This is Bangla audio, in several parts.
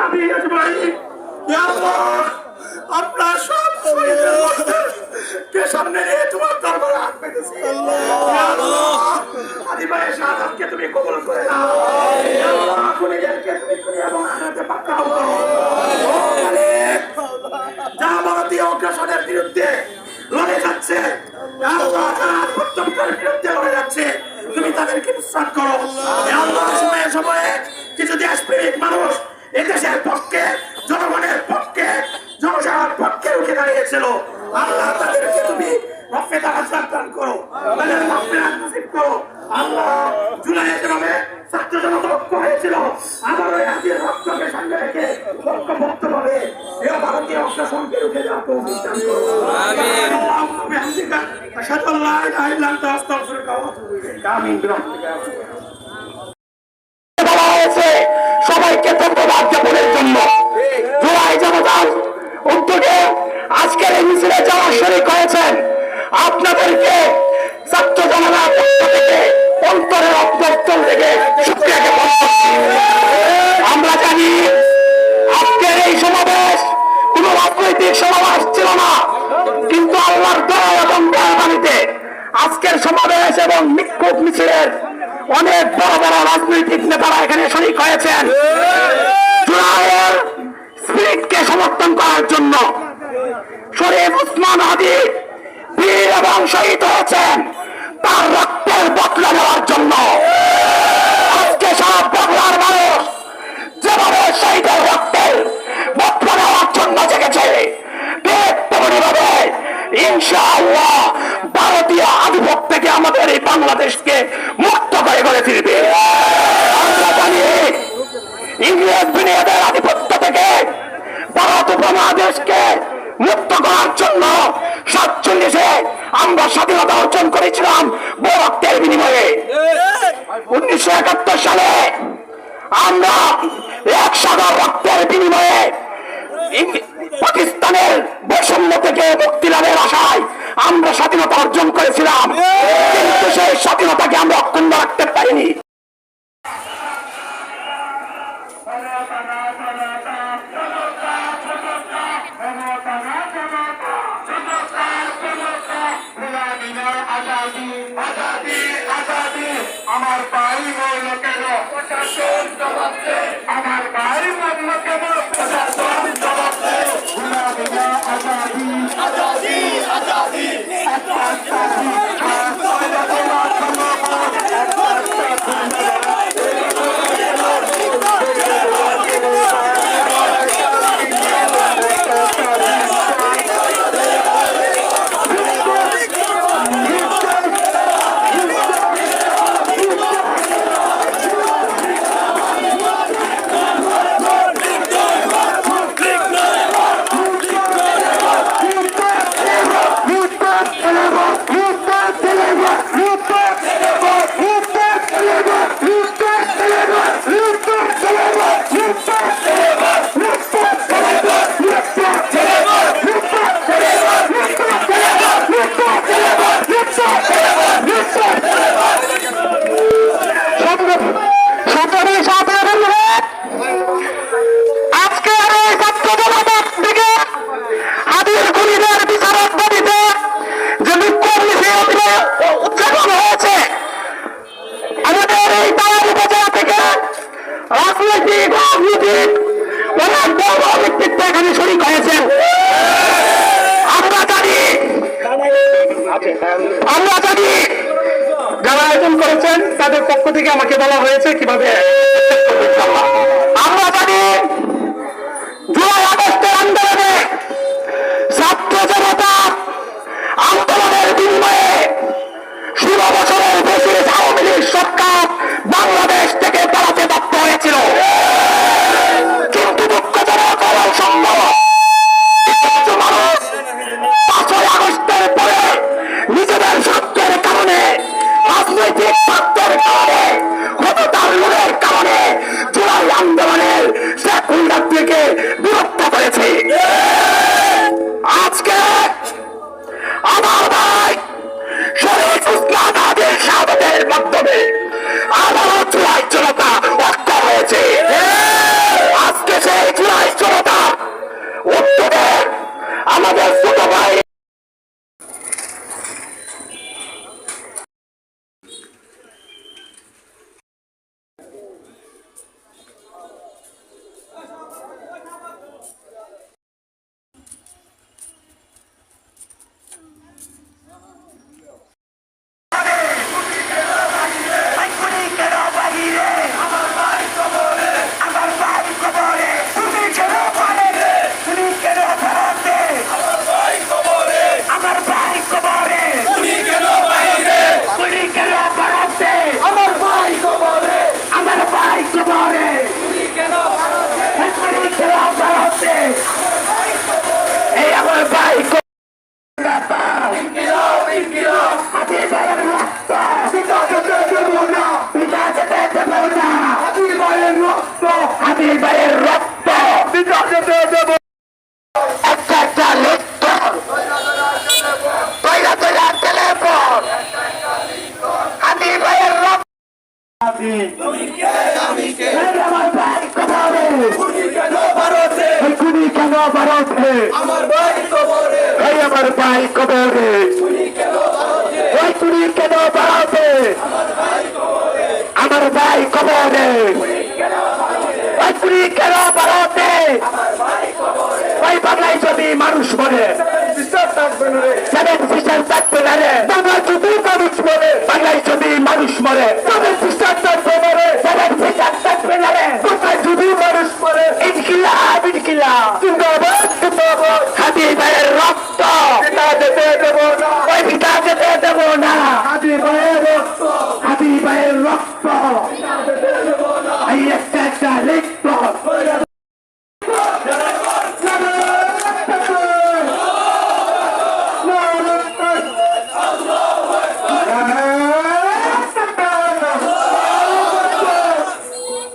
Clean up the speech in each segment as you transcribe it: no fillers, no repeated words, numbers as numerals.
সাহাবী আজমাইন, ইয়া আল্লাহ আপনার সব শহীদকে সামনে নিয়ে তোমার দরবারে হাত পেতেছি। ইয়া আল্লাহ আদি ভাইয়ের শাহাদাতকে তুমি কবুল করে নাও। ইয়া আল্লাহ খুনিদেরকে তুমি দুনিয়া এবং আখিরাতে পাকড়াও করো। ও মালিক, যারা ভারতীয় অগ্রাসনের বিরুদ্ধে লড়ে যাচ্ছে, ইয়া আল্লাহ যারা আধিপত্যের বিরুদ্ধে লড়ে যাচ্ছে, তুমি তাদেরকে বিশ্বাস করো। ইয়া আল্লাহ সময়ে সময়ে কিছু দেশপ্রেমিক মানুষ এদেশের পক্ষে, জনগণের পক্ষে, জনসাধারণের পক্ষে উঠে দাঁড়িয়েছিল, আল্লাহ তাদেরকে তুমি রফেদার আশ্বাস দান করো, তাদের মাগফিরাত নসিব করো। আল্লাহ জুলাইয়ে যেভাবে ছাত্র জনতা ঐক্য হয়েছিল, আবার ওই হাতির রক্তকে সামনে রেখে ঐক্যবদ্ধভাবে এই ভারতীয় অগ্রাসনকে রুখে দেওয়ার তৌফিক দান করো। আমিন। আল্লাহুম্মা বিহামদিকা আশহাদু আল্লা ইলাহা ইল্লা আনতা আস্তাগফিরুকা ওয়া আতুবু ইলাইক। আমিন। সবাইকে ধন্যবাদ জ্ঞাপনের জন্য জুলাই জনতার উদ্যোগে আজকের এই মিছিলে যারা শরীক হয়েছেন, আপনাদেরকে ছাত্র জনতার পক্ষ থেকে অন্তরের অভ্যন্তর থেকে শুকরিয়া জ্ঞাপন করছি। আমরা জানি আজকের এই সমাবেশ কোন রাজনৈতিক সমাবেশ ছিল না, কিন্তু আল্লাহর দয়া এবং মেহেরবানিতে আজকের সমাবেশ এবং বিক্ষোভ মিছিলের অনেক বড় বড় রাজনৈতিক নেতারা এখানে শরীক হয়েছেন জুলাইয়ের স্পিরিটকে সমর্থন করার জন্য। শরীফ ওসমান হাদী বীর এবং শহীদ হয়েছেন তার রক্তের বদলা নেওয়ার জন্য। আজকে সব বাংলার মানুষ যেভাবে শহীদের রক্তের বদলা নেওয়ার জন্য জেগেছে, ঠিক তেমনিভাবে ইনশাআল্লাহ ভারতীয় আধিপত্য থেকে আমাদের এই বাংলাদেশকে মুক্ত করে গড়ে ফিরবে। আমরা জানি ইংরেজ বিনিয়োগের আধিপত্য থেকে ভারত উপমহাদেশকে মুক্ত করার জন্য 47-এ আমরা স্বাধীনতা অর্জন করেছিলাম রক্তের বিনিময়ে। 1971 সালে আমরা 1 সাগর রক্তের বিনিময়ে পাকিস্তানের বৈষম্য থেকে মুক্তি লাভের আশায় আমরা স্বাধীনতা অর্জন করেছিলাম, কিন্তু সেই স্বাধীনতাকে আমরা অক্ষুণ্ণ রাখতে পারিনি। আমার ভাই বলল কেন প্রশাসন জবাব দে, আমার ভাই বলল কেন প্রশাসন জবাব দে। আজাদি আজাদি আজাদি আমরা জানি যারা আয়োজন করেছেন তাদের পক্ষ থেকে আমাকে বলা হয়েছে কিভাবে আমরা জানি জুলাই আগস্টের আন্দোলনে ছাত্র জনতা আন্দোলনের বিনিময়ে 16 বছরের বেশি আওয়ামী লীগ সরকার বাংলাদেশ থেকে পালাতে বাধ্য হয়েছিল, কিন্তু দুঃখজনক এবং সম্ভব কিছু মানুষ 5ই আগস্টের পরে নিজেদের স্বার্থের কারণে, রাজনৈতিক স্বার্থের কারণে, ক্ষমতার লোভের কারণে জুলাই আন্দোলনের সেকুলার থেকে বিরক্ত করেছে। আজকে আমার ভাই শরীফ ওসমান হাদীর শাহাদাতের মাধ্যমে আবারও জুলাই জনতা ঐক্য হয়েছে। আজকে সেই ভাইয়ের রক্ত পিতা যেতে দেব একটা একটা লেখতর তৈরা তৈরা টেলিফোন হাদি ভাইয়ের রক্ত আমার ভাই কবরে খুনি কেন ভারতে আমার ভাই কবরে এই আমার ভাই কবরে ওই খুনি কেন ভারতে আমার ভাই কবরে ওই খুনি কেন ভারতে ওই বাংলায় যদি মানুষ মরে বিশ্বাস থাকবে না রে সেভেন সিস্টার থাকবে না রে বাংলায় যদি মানুষ মরে বাংলায় যদি মানুষ মরে সেভেন সিস্টার থাকবে না রে সেভেন সিস্টার থাকবে না রে কোথায় যদি মানুষ মরে ইনকিলাব ইনকিলাব জিন্দাবাদ জিন্দাবাদ হাদি ভাইয়ের রক্ত পিতা যেতে দেব না ওই পিতা যেতে দেব না হাদি ভাইয়ের রক্ত হাদি ভাইয়ের রক্ত এই একটা একটা লিখত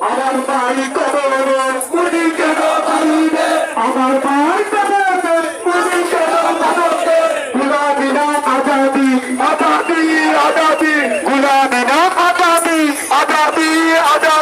আমার ভাই কবরে খুনি কেন ভারতে আমার ভাই কবরে খুনি কেন ভারতে গুলামি না আজাদি আজাদি আজাদি গুলামি না আজাদি আজাদি আজাদি